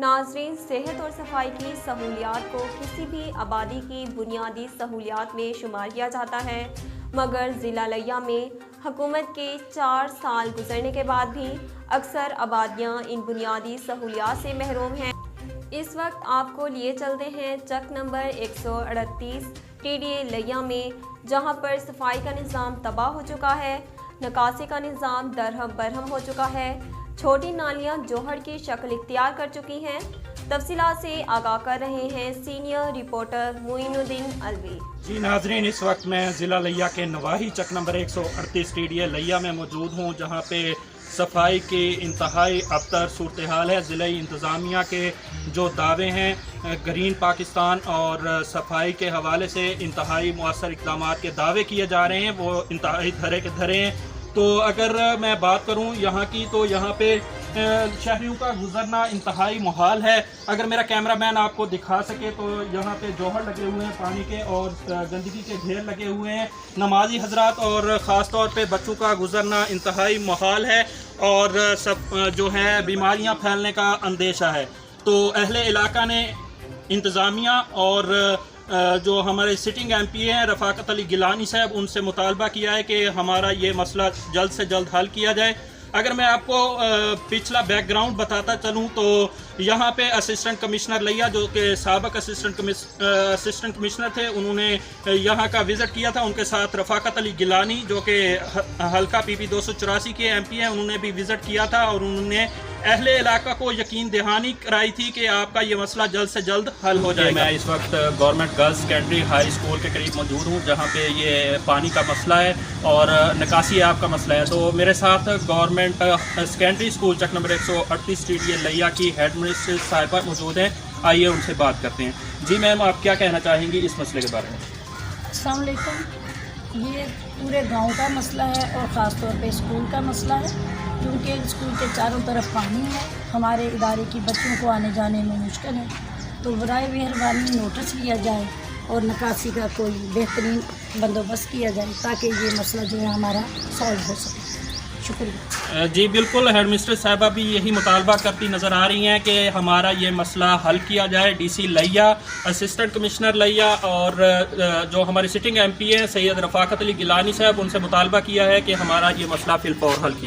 ناظرین، صحت اور صفائی کی سہولیات کو کسی بھی آبادی کی بنیادی سہولیات میں شمار کیا جاتا ہے، مگر ضلع لیہ میں حکومت کے 4 سال گزرنے کے بعد بھی اکثر آبادیاں ان بنیادی سہولیات سے محروم ہیں۔ اس وقت آپ کو لیے چلتے ہیں چک نمبر 138 TDA لیہ میں، جہاں پر صفائی کا نظام تباہ ہو چکا ہے، نکاسی کا نظام درہم برہم ہو چکا ہے، چھوٹی نالیاں جوہر کی شکل اختیار کر چکی ہیں۔ تفصیلات سے آگاہ کر رہے ہیں سینئر رپورٹر معین الدین علوی۔ جی ناظرین، اس وقت میں ضلع لیہ کے نواحی چک نمبر 138 TDA لیہ میں موجود ہوں، جہاں پہ صفائی کی انتہائی ابتر صورتحال ہے۔ ضلعی انتظامیہ کے جو دعوے ہیں گرین پاکستان اور صفائی کے حوالے سے انتہائی مؤثر اقدامات کے دعوے کیے جا رہے ہیں، وہ انتہائی دھرے کے دھرے ہیں۔ تو اگر میں بات کروں یہاں کی، تو یہاں پہ شہریوں کا گزرنا انتہائی محال ہے۔ اگر میرا کیمرہ مین آپ کو دکھا سکے تو یہاں پہ جوہر لگے ہوئے ہیں پانی کے اور گندگی کے ڈھیر لگے ہوئے ہیں۔ نمازی حضرات اور خاص طور پہ بچوں کا گزرنا انتہائی محال ہے اور سب جو ہے بیماریاں پھیلنے کا اندیشہ ہے۔ تو اہل علاقہ نے انتظامیہ اور جو ہمارے سٹنگ ایم پی ہیں رفاقت علی گیلانی صاحب، ان سے مطالبہ کیا ہے کہ ہمارا یہ مسئلہ جلد سے جلد حل کیا جائے۔ اگر میں آپ کو پچھلا بیک گراؤنڈ بتاتا چلوں تو یہاں پہ اسسٹنٹ کمشنر لیہ، جو کہ سابق اسسٹنٹ کمشنر تھے، انہوں نے یہاں کا وزٹ کیا تھا۔ ان کے ساتھ رفاقت علی گیلانی، جو کہ حلقہ PP 284 کے MP ہیں، انہوں نے بھی وزٹ کیا تھا اور انہوں نے اہل علاقہ کو یقین دہانی کرائی تھی کہ آپ کا یہ مسئلہ جلد سے جلد حل ہو جائے گا۔ میں اس وقت government girls secondary high school کے قریب موجود ہوں، جہاں پہ یہ پانی کا مسئلہ ہے اور نکاسی آب کا مسئلہ ہے۔ تو میرے ساتھ گورنمنٹ سیکنڈری اسکول چک نمبر 138 TDA لیہ کی ہیڈ مسٹریس صاحبہ موجود ہیں، آئیے ان سے بات کرتے ہیں۔ جی میم، آپ کیا کہنا چاہیں گی اس مسئلے کے بارے میں؟ السلام علیکم۔ یہ پورے گاؤں کا مسئلہ ہے اور خاص طور پہ اسکول کا مسئلہ ہے، کیونکہ اسکول کے چاروں طرف پانی ہے، ہمارے ادارے کی بچوں کو آنے جانے میں مشکل ہے۔ تو برائے مہربانی نوٹس لیا جائے اور نکاسی کا کوئی بہترین بندوبست کیا جائے تاکہ یہ مسئلہ جو ہے ہمارا سالو ہو سکے۔ شکریہ۔ جی بالکل، ہیڈ مسٹریس صاحبہ بھی یہی مطالبہ کرتی نظر آ رہی ہیں کہ ہمارا یہ مسئلہ حل کیا جائے۔ DC Layyah, assistant commissioner Layyah اور جو ہمارے سٹنگ MP ہیں سید رفاقت علی گیلانی صاحب، ان سے مطالبہ کیا ہے کہ ہمارا یہ مسئلہ فی الفور حل کیا